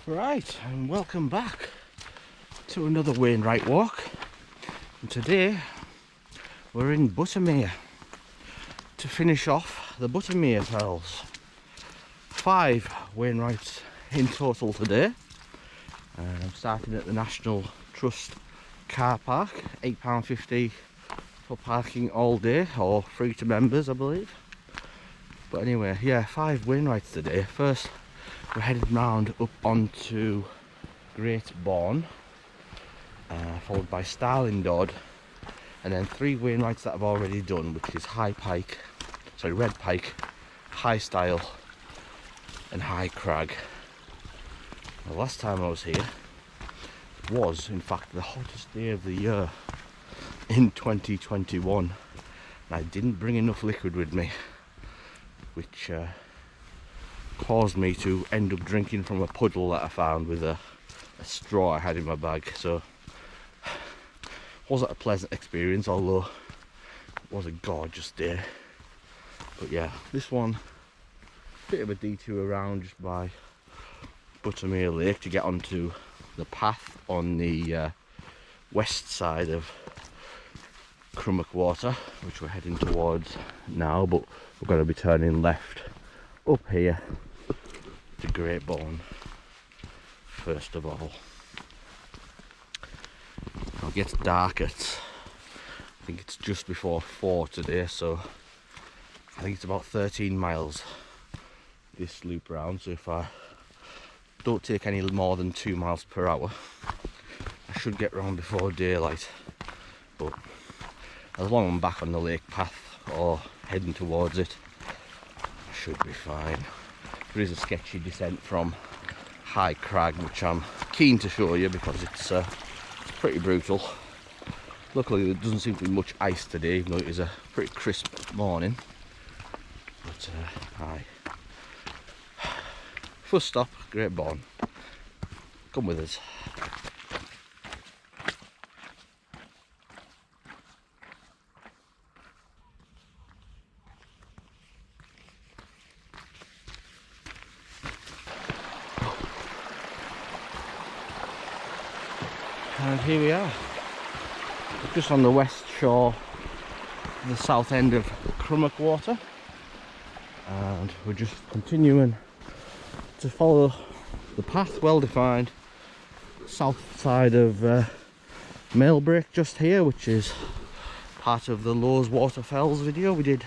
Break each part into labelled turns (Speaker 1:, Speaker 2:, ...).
Speaker 1: Right, and welcome back to another Wainwright Walk. And today we're in Buttermere to finish off the Buttermere fells. 5 Wainwrights in total today. I'm starting at the National Trust car park, £8.50 for parking all day, or free to members I believe. But anyway, yeah, 5 Wainwrights today. First we're headed round up onto Great Borne, followed by Starling Dodd, and then 3 Wainwrights that I've already done, which is Red Pike, High Stile and High Crag. The last time I was here was in fact the hottest day of the year in 2021, and I didn't bring enough liquid with me, which caused me to end up drinking from a puddle that I found with a straw I had in my bag. So wasn't a pleasant experience, although it was a gorgeous day. But yeah, this one, bit of a detour around just by Buttermere Lake to get onto the path on the west side of Crummock Water, which we're heading towards now, but we're going to be turning left up here to Great Borne first of all. It gets dark at, I think it's just before 4 today, so I think it's about 13 miles this loop round. So if I don't take any more than 2 miles per hour, I should get round before daylight. But as long as I'm back on the lake path or heading towards it, I should be fine. There is a sketchy descent from High Crag, which I'm keen to show you because it's pretty brutal. Luckily there doesn't seem to be much ice today, even though it is a pretty crisp morning. But aye. First stop, Great Borne. Come with us. And here we are, just on the west shore, the south end of Crummock Water, and we're just continuing to follow the path, well defined, south side of Mailbreak just here, which is part of the Lowes Waterfells video we did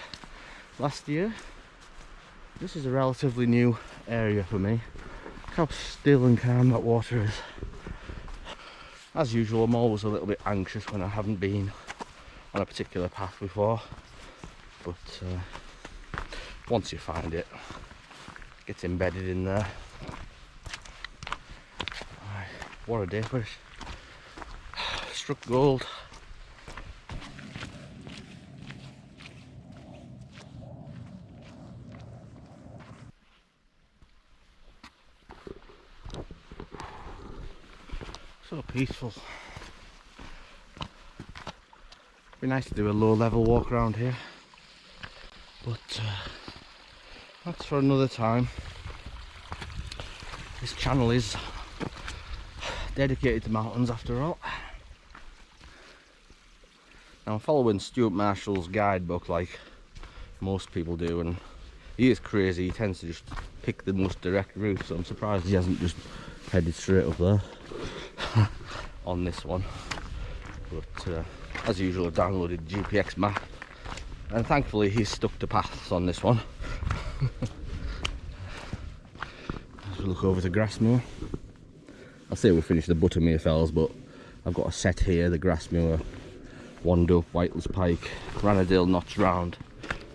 Speaker 1: last year. This is a relatively new area for me. Look how still and calm that water is. As usual, I'm always a little bit anxious when I haven't been on a particular path before, but once you find it, it gets embedded in there. What a day for it. Struck gold. So peaceful. Be nice to do a low level walk around here, but that's for another time. This channel is dedicated to mountains after all. Now I'm following Stuart Marshall's guidebook like most people do, and he is crazy. He tends to just pick the most direct route, so I'm surprised he hasn't just headed straight up there on this one. But as usual, I've downloaded GPX map, and thankfully he's stuck to paths on this one. As we look over to Grassmoor, I'll say we finished the Buttermere fells, but I've got a set here, the Grassmoor, Wando, Whiteless Pike, Ranadale Notch round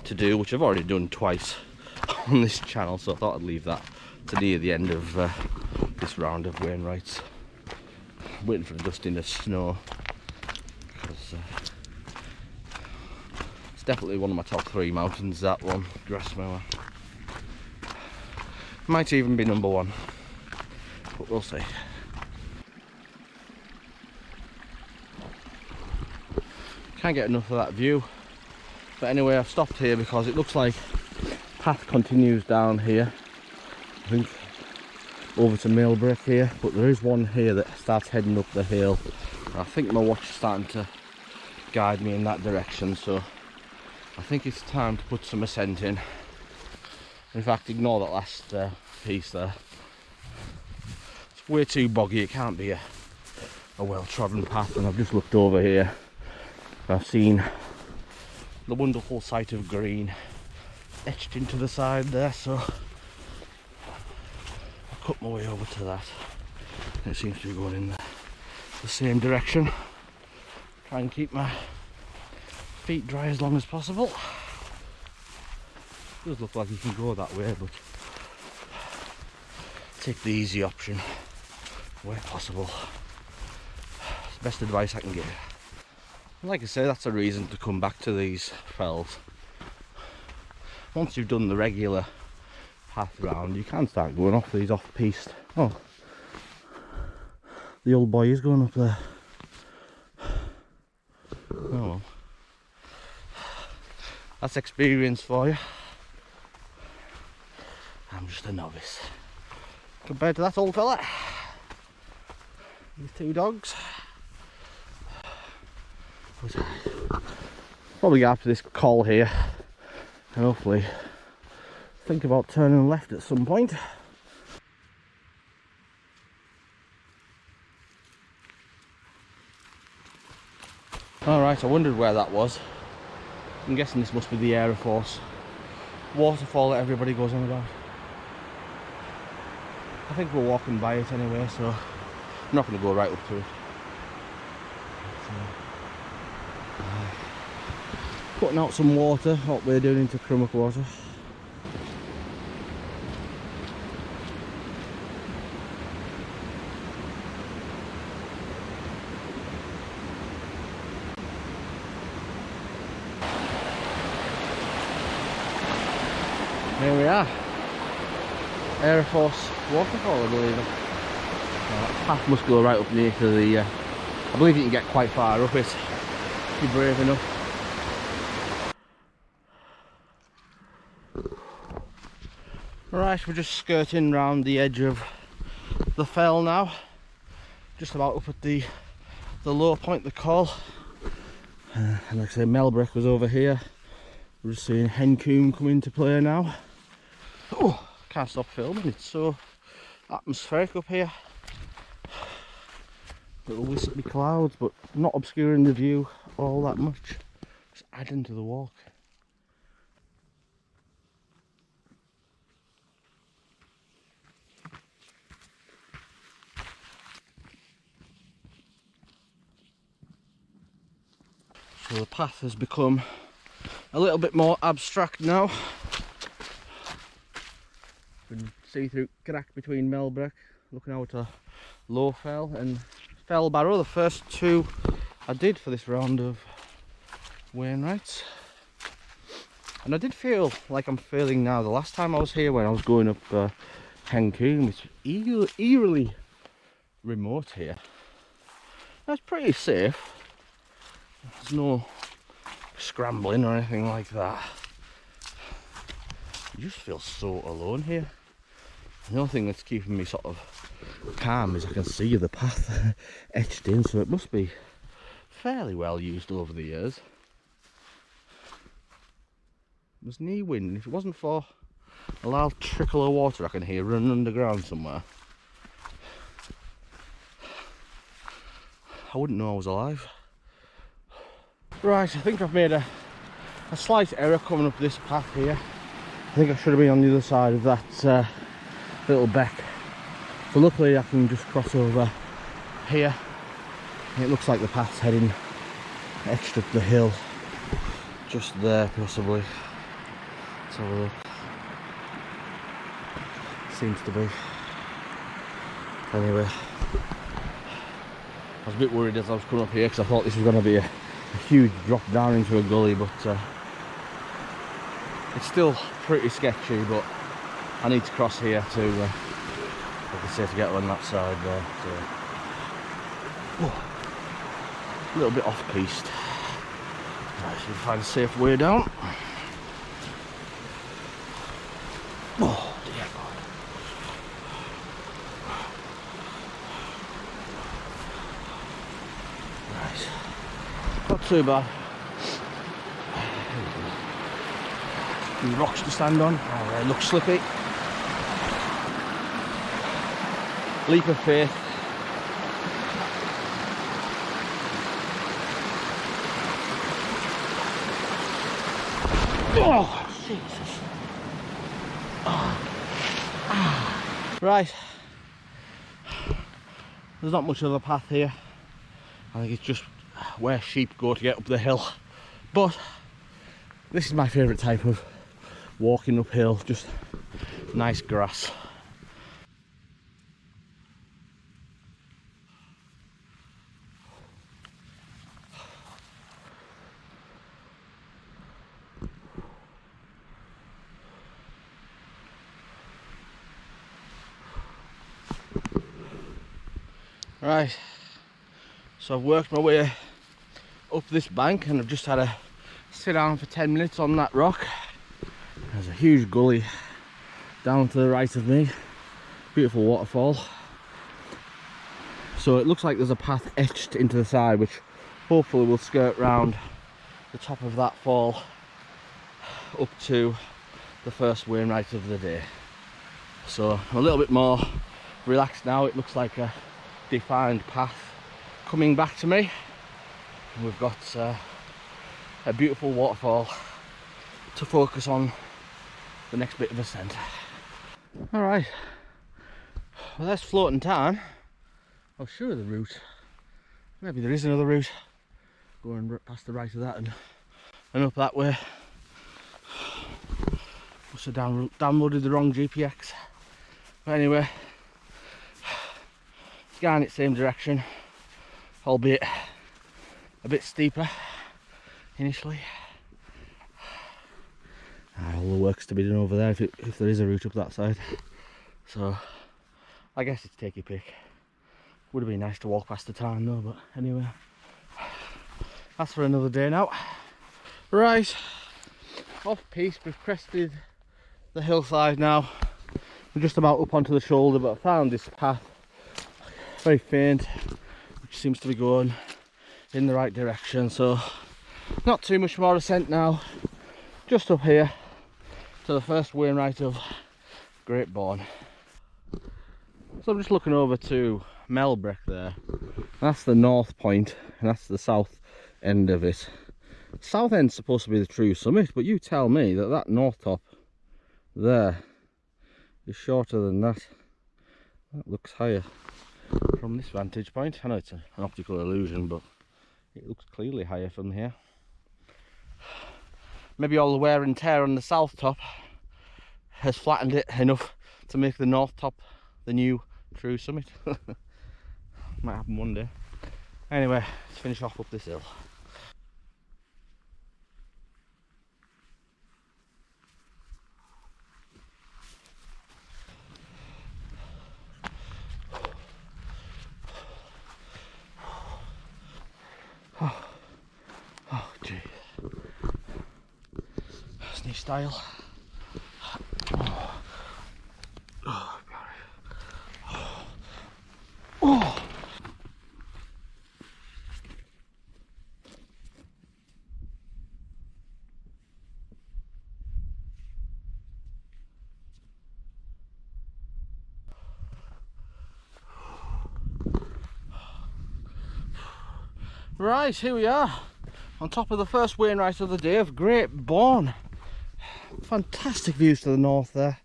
Speaker 1: to do, which I've already done twice on this channel, so I thought I'd leave that to near the end of this round of Wainwrights. Waiting for the dusting of snow, because it's definitely one of my top 3 mountains, that one, Grassmoor. Might even be number 1, but we'll see. Can't get enough of that view. But anyway, I've stopped here because it looks like path continues down here. I think over to Millbrook here, but there is one here that starts heading up the hill. And I think my watch is starting to guide me in that direction, so I think it's time to put some ascent in. In fact, ignore that last piece there. It's way too boggy, it can't be a well-trodden path, and I've just looked over here. I've seen the wonderful sight of green etched into the side there, so I'll cut my way over to that. It seems to be going in the same direction. Try and keep my feet dry as long as possible. It does look like you can go that way, but take the easy option where possible. It's the best advice I can give. And like I say, that's a reason to come back to these fells. Once you've done the regular path round, you can start going off these off-piste. Oh, the old boy is going up there. Oh well. That's experience for you. I'm just a novice compared to that old fella. These two dogs. But probably get after this col here and hopefully think about turning left at some point. Alright, I wondered where that was. I'm guessing this must be the Air Force waterfall that everybody goes on about. I think we're walking by it anyway, so I'm not going to go right up to it. Putting out some water, what we're doing into Crummock Water. Here we are, Air Force waterfall, I believe. Path must go right up near to the. I believe you can get quite far up it if you're brave enough. Right, we're just skirting round the edge of the fell now, just about up at the low point, the col. And like I say, Mellbrook was over here. We're just seeing Hencoombe come into play now. Oh, can't stop filming, it's so atmospheric up here. Little wispy clouds, but not obscuring the view all that much. Just adding to the walk. So the path has become a little bit more abstract now. You can see through Crag between Mellbrook, looking out to Low Fell and Fell Barrow, the first two I did for this round of Wainwrights. And I did feel like I'm feeling now. The last time I was here, when I was going up Hencoombe, it's eerily remote here. That's pretty safe. There's no scrambling or anything like that. You just feel so alone here. The only thing that's keeping me sort of calm is I can see the path etched in, so it must be fairly well used over the years. There's knee wind. If it wasn't for a loud trickle of water I can hear running underground somewhere, I wouldn't know I was alive. Right, I think I've made a slight error coming up this path here. I think I should have been on the other side of that little beck. So luckily I can just cross over here. It looks like the path's heading etched up the hill. Just there possibly. Let's have a look. Seems to be. Anyway. I was a bit worried as I was coming up here because I thought this was going to be a huge drop down into a gully, but it's still pretty sketchy. But I need to cross here to, like I say, to get on that side there. So, a little bit off piste. Right, so we find a safe way down. Oh dear God! Not too bad. Few rocks to stand on. Oh, they look slippy. Leap of faith. Oh, Jesus. Right. There's not much of a path here. I think it's just where sheep go to get up the hill. But this is my favourite type of walking uphill, just nice grass. Right, so I've worked my way up this bank and I've just had to sit down for 10 minutes on that rock. There's a huge gully down to the right of me, beautiful waterfall. So it looks like there's a path etched into the side which hopefully will skirt round the top of that fall up to the first Wainwright of the day. So I'm a little bit more relaxed now. It looks like a defined path coming back to me. And we've got a beautiful waterfall to focus on the next bit of ascent. Alright, well that's floating time. I'll show you the route. Maybe there is another route going past the right of that and up that way. Must have downloaded the wrong GPX. But anyway, it's going its same direction, albeit a bit steeper initially. All the work's to be done over there if there is a route up that side. So I guess it's take your pick. Would have been nice to walk past the town though, but anyway, that's for another day now. Right, off piste, we've crested the hillside now. We're just about up onto the shoulder, but I found this path, very faint, which seems to be going in the right direction. So not too much more ascent now, just up here to the first Wainwright of Great Borne. So I'm just looking over to Melbreck there. That's the north point and that's the south end of it. South end's supposed to be the true summit, but you tell me that that north top there is shorter than that. That looks higher from this vantage point. I know it's an optical illusion, but it looks clearly higher from here. Maybe all the wear and tear on the south top has flattened it enough to make the north top the new true summit. Might happen one day. Anyway, let's finish off up this hill. Oh geez. That's new Stile. Oh, oh. Right, here we are on top of the first Wainwright of the day of Great Borne. Fantastic views to the north there,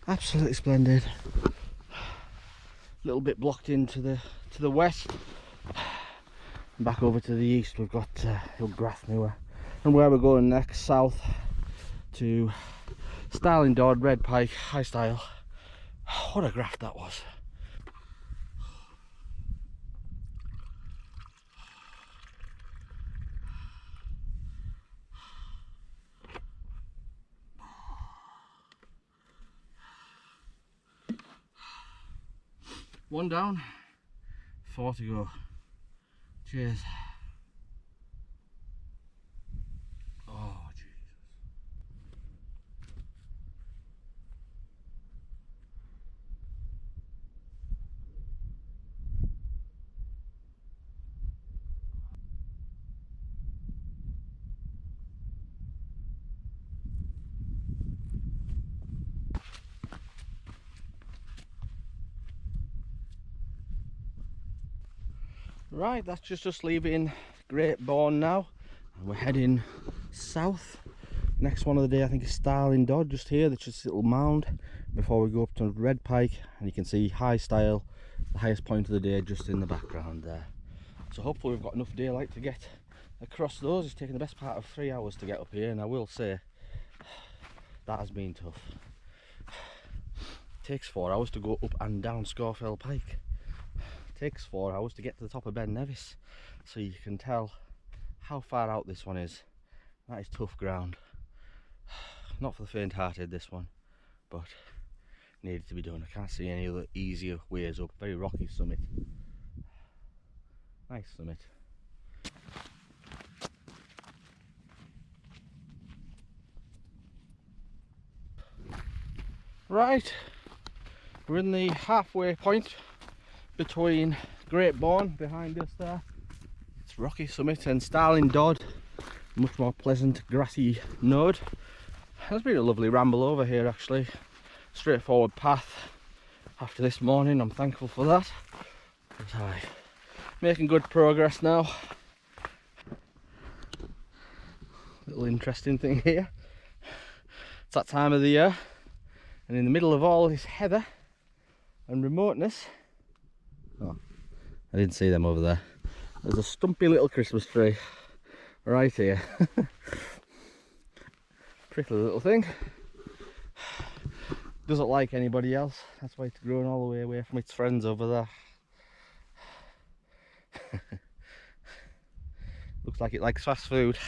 Speaker 1: absolutely splendid. A little bit blocked into the west. And back over to the east we've got Hillgrathmuir, and where we're going next, south to Starling Dodd, Red Pike, High Stile. What a graft that was. One down, 4 to go. Cheers. Oh, Jesus. Right, that's just us leaving Great Borne now, and we're heading south. Next one of the day I think is Starling Dodd, just here. That's just a little mound before we go up to Red Pike, and you can see high Stile, the highest point of the day, just in the background there. So hopefully we've got enough daylight to get across those. It's taken the best part of 3 hours to get up here, and I will say that has been tough. It takes 4 hours to go up and down Scafell Pike. It takes 4 hours to get to the top of Ben Nevis, so you can tell how far out this one is. That is tough ground. Not for the faint-hearted, this one, but needed to be done. I can't see any other easier ways up. Very rocky summit. Nice summit. Right, we're in the halfway point between Great Borne behind us there. It's rocky summit, and Starling Dodd, much more pleasant grassy node. It's been a lovely ramble over here actually. Straightforward path after this morning, I'm thankful for that. But aye, making good progress now. Little interesting thing here. It's that time of the year, and in the middle of all this heather and remoteness, oh, I didn't see them over there. There's a stumpy little Christmas tree right here. Pretty little thing. Doesn't like anybody else. That's why it's growing all the way away from its friends over there. Looks like it likes fast food.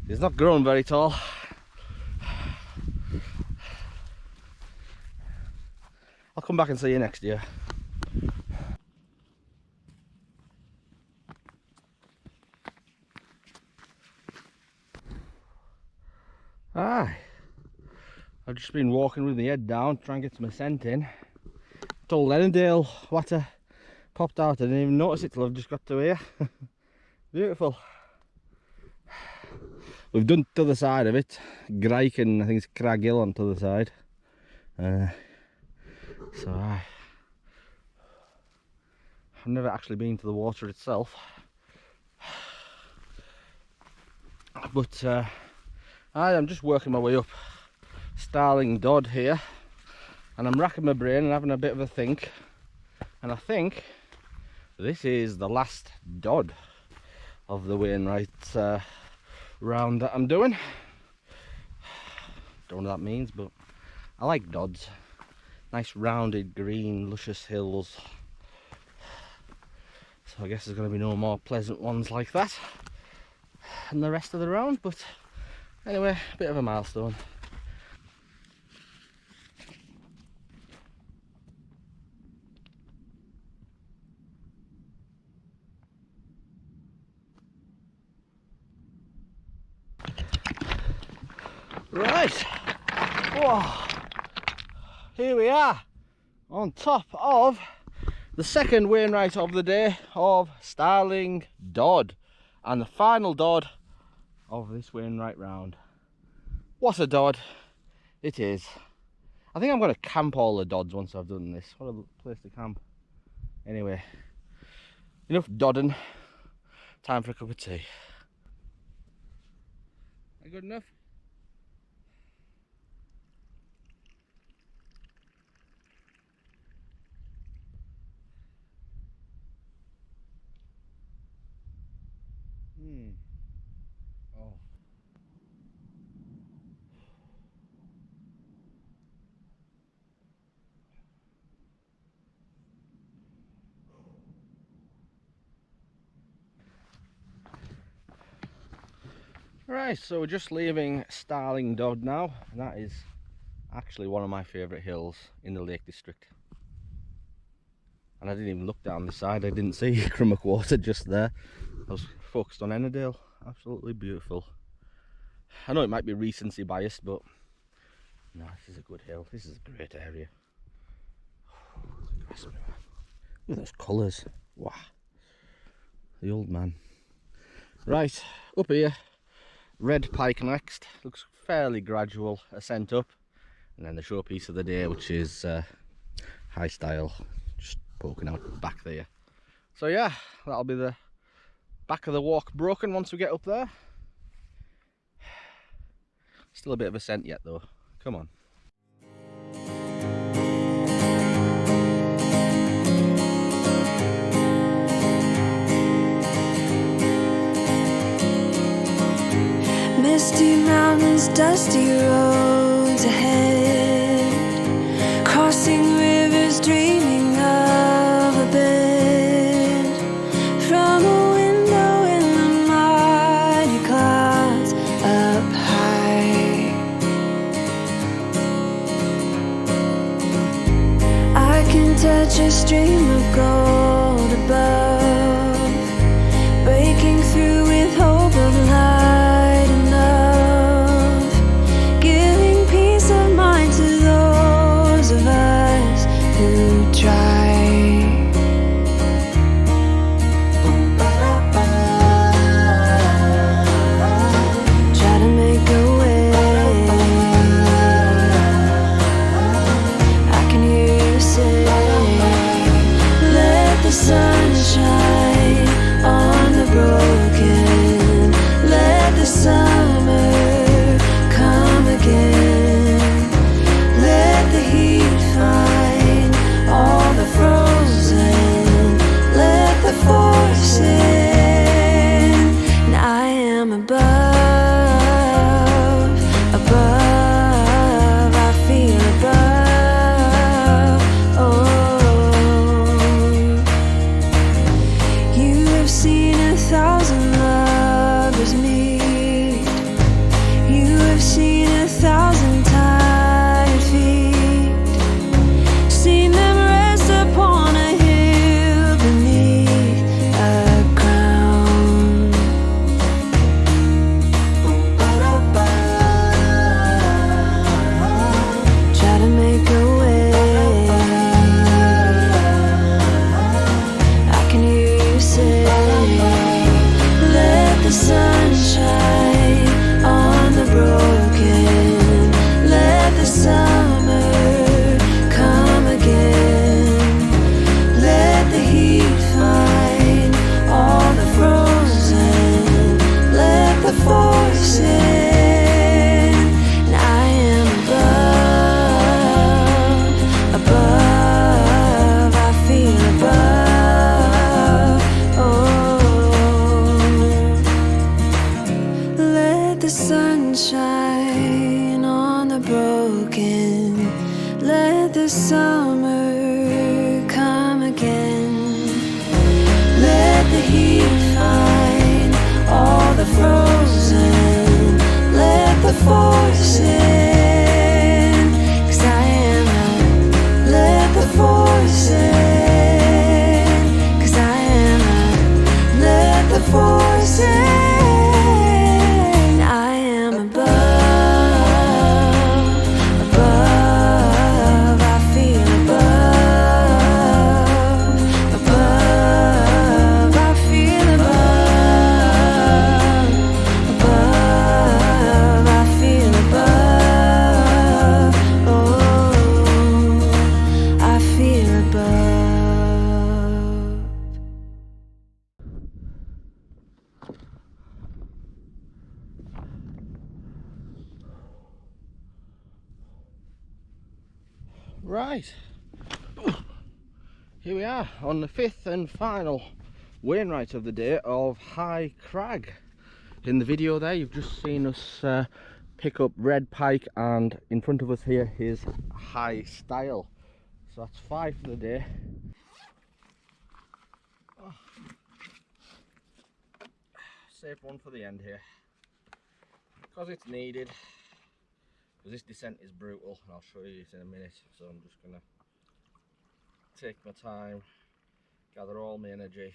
Speaker 1: It's not grown very tall. I'll come back and see you next year. Aye, I've just been walking with my head down, trying to get some ascent in. Told Annandale Water popped out. I didn't even notice it till I've just got to here. Beautiful. We've done the other side of it. Greig and I think it's Crag Hill on the other side. So I've never actually been to the water itself. But I'm just working my way up Starling Dodd here, and I'm racking my brain and having a bit of a think, and I think this is the last Dodd of the Wainwrights round that I'm doing. Don't know what that means, but I like Dodds. Nice rounded green luscious hills, so I guess there's going to be no more pleasant ones like that and the rest of the round, but anyway, a bit of a milestone. Right, whoa, here we are on top of the second Wainwright of the day of Starling Dodd, and the final Dodd of this Wainwright round. What a Dodd it is. I think I'm going to camp all the Dodds once I've done this. What a place to camp. Anyway, enough dodding. Time for a cup of tea. Are you good enough? Oh. Right, so we're just leaving Starling Dodd now, and that is actually one of my favourite hills in the Lake District. And I didn't even look down this side, I didn't see Crummock Water just there. I was focused on Annandale. Absolutely beautiful. I know it might be recency biased, but no, this is a good hill. This is a great area. Look at those colours. Wow. The old man. Right, up here, Red Pike next. Looks fairly gradual ascent up. And then the showpiece of the day, which is high Stile, just poking out back there. So yeah, that'll be the back of the walk broken once we get up there. Still a bit of ascent yet though. Come on.
Speaker 2: Misty mountains, dusty roads ahead, crossing rivers, dreaming of a bed from a window in the mighty clouds up high. I can touch a stream of gold above, breaking through with hope of light. Sunshine on the broken, let the summer come again, let the heat find all the frozen, let the force in, and I am above, above, I feel above, oh. Seen 1,000 lovers meet. You have seen 1,000 tired feet. Seen them rest upon a hill beneath a crown. Try to make a way. I can hear you say, let the sunshine on the broken, let the summer come again, let the heat find all the frozen, let the force in, and I am above, above, I feel above, oh. Let the sunshine on the broken, let the summer come again, let the heat find all the frozen, let the force in, 'cause I am a, let the force in, 'cause I am a, let the force in.
Speaker 1: Right, here we are on the 5th and final Wainwright of the day of High Crag. In the video there you've just seen us pick up red pike, and in front of us here is high stile. So that's 5 for the day. Save one for the end here because it's needed, because this descent is brutal and I'll show you it in a minute. So I'm just gonna take my time, gather all my energy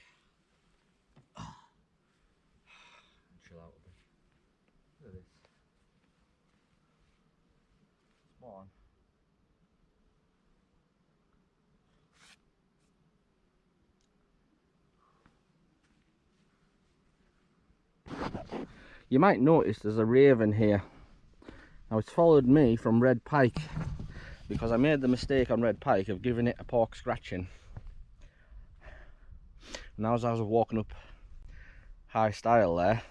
Speaker 1: and chill out a bit. Look at this. Spawn. You might notice there's a raven here. Now it's followed me from red pike because I made the mistake on red pike of giving it a pork scratching. Now as I was walking up High Stile there,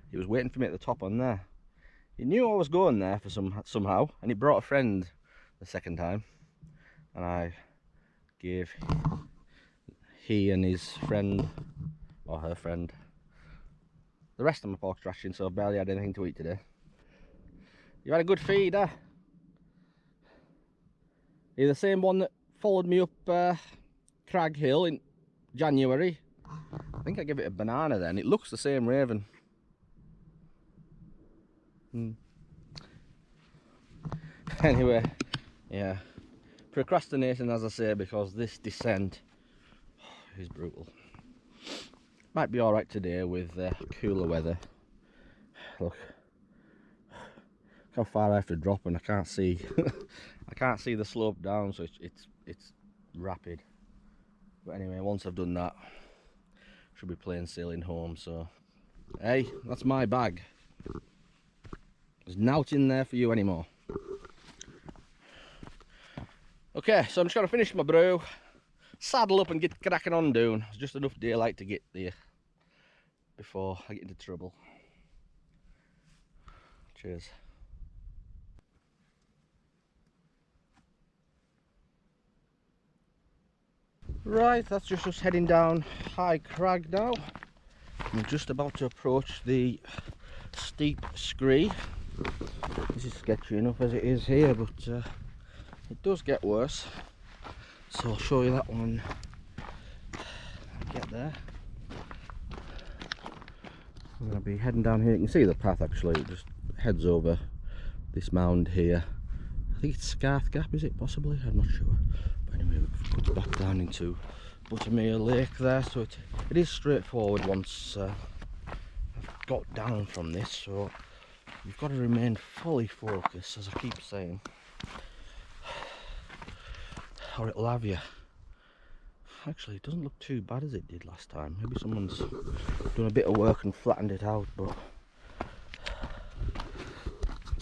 Speaker 1: he was waiting for me at the top on there. He knew I was going there for somehow, and he brought a friend the second time, and I gave he and his friend, or her friend, the rest of my pork ration, so I barely had anything to eat today. You had a good feed, eh? You're the same one that followed me up Crag Hill in January. I think I gave it a banana then. It looks the same raven. Anyway, yeah, procrastinating as I say, because this descent is brutal. Might be alright today with cooler weather. Look how far I have to drop, and I can't see I can't see the slope down, so it's rapid. But anyway, once I've done that, should be plain sailing home. So hey, that's my bag. There's nought in there for you anymore. Okay, so I'm just gonna finish my brew, saddle up and get cracking on down. There's just enough daylight to get there before I get into trouble. Cheers. Right, that's just us heading down High Crag now. We're just about to approach the steep scree. This is sketchy enough as it is here, but it does get worse. So I'll show you that one when I get there. I'm going to be heading down here. You can see the path actually, it just heads over this mound here. I think it's Scarth Gap, is it possibly? I'm not sure. But anyway, we've got back down into Buttermere Lake there, so it is straightforward once I've got down from this. So you've got to remain fully focused, as I keep saying, or it'll have you. Actually, it doesn't look too bad as it did last time. Maybe someone's done a bit of work and flattened it out, but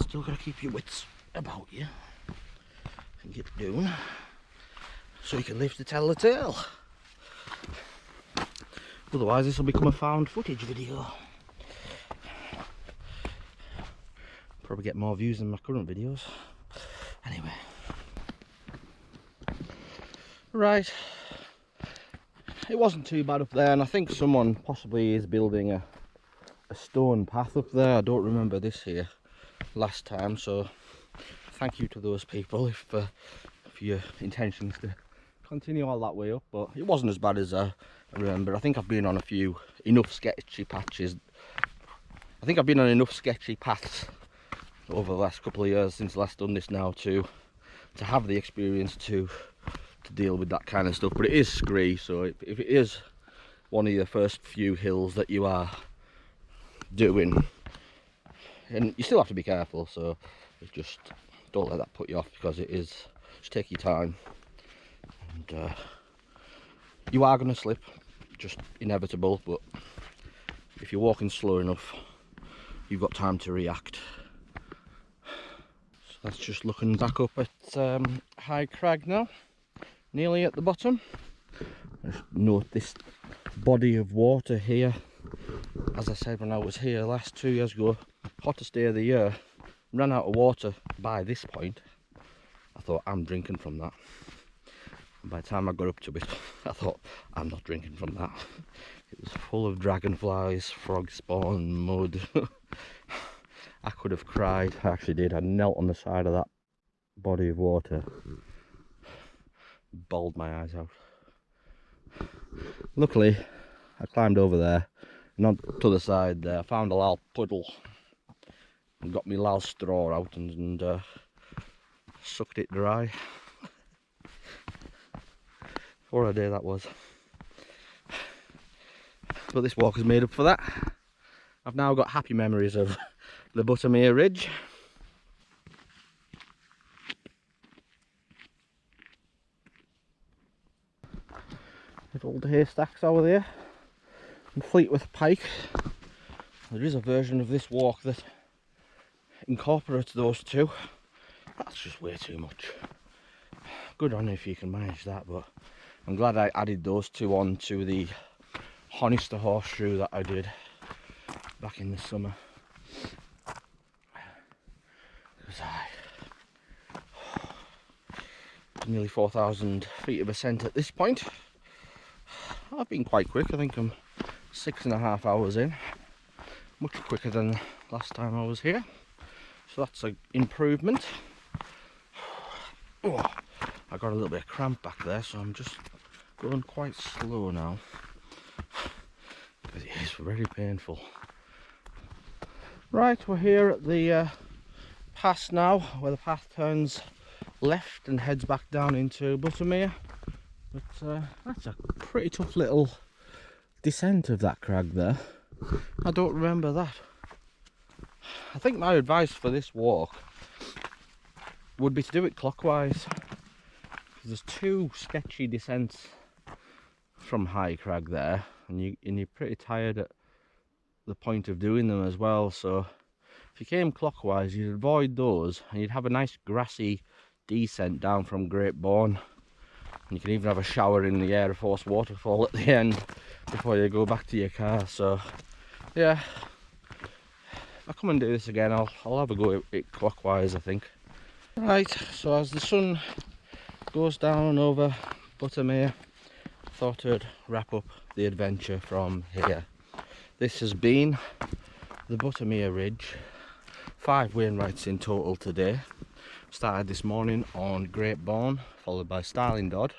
Speaker 1: still got to keep your wits about you and get doing, so you can live to tell the tale. Otherwise this will become a found footage video. Probably get more views than my current videos. Anyway, right, it wasn't too bad up there, and I think someone possibly is building a stone path up there. I don't remember this here last time, so thank you to those people if your intentions to continue all that way up. But it wasn't as bad as I remember. I think I've been on a few enough sketchy patches. I think I've been on enough sketcy paths over the last couple of years since last done this now to have the experience to deal with that kind of stuff. But it is scree, so if it is one of your first few hills that you are doing, and you still have to be careful, so just don't let that put you off, because it is, just take your time, and you are going to slip, just inevitable. But if you're walking slow enough, you've got time to react. So that's just looking back up at High Crag now, nearly at the bottom. Just note this body of water here. As I said when I was here last 2 years ago, hottest day of the year, ran out of water by this point. I thought, I'm drinking from that. And by the time I got up to it, I thought, I'm not drinking from that. It was full of dragonflies, frog spawn, mud. I could have cried. I actually did. I knelt on the side of that body of water, bawled my eyes out. Luckily, I climbed over there, and on to the side there, I found a little puddle and got me lal straw out and sucked it dry. What a day that was. But this walk has made up for that. I've now got happy memories of the Buttermere Ridge. There's old haystacks over there, and Fleetwood Pike. There is a version of this walk that incorporates those two. That's just way too much. Good on you if you can manage that, but I'm glad I added those two on to the Honister horseshoe that I did back in the summer. Because nearly 4,000 feet of ascent at this point. I've been quite quick. I think I'm 6.5 hours in. Much quicker than last time I was here. So that's an improvement. Oh, I got a little bit of cramp back there, so I'm just going quite slow now. Because it is very painful. Right, we're here at the pass now, where the path turns left and heads back down into Buttermere. But that's a pretty tough little descent of that crag there. I don't remember that. I think my advice for this walk would be to do it clockwise. There's two sketchy descents from High Crag there, and you're pretty tired at the point of doing them as well. So if you came clockwise, you'd avoid those, and you'd have a nice grassy descent down from Great Borne. And you can even have a shower in the Air Force waterfall at the end before you go back to your car. So yeah, if I come and do this again, I'll have a go at it clockwise, I think. Right, so as the sun goes down over Buttermere, I thought I'd wrap up the adventure from here. This has been the Buttermere Ridge. 5 Wainwrights in total today. Started this morning on Great Borne, followed by Starling Dodd,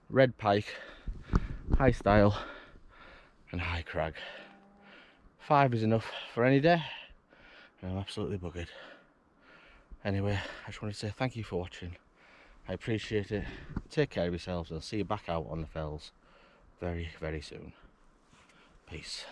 Speaker 1: Red Pike, High Stile and High Crag. 5 is enough for any day, and I'm absolutely buggered. Anyway, I just want to say thank you for watching. I appreciate it. Take care of yourselves, and I'll see you back out on the fells very, very soon. Peace.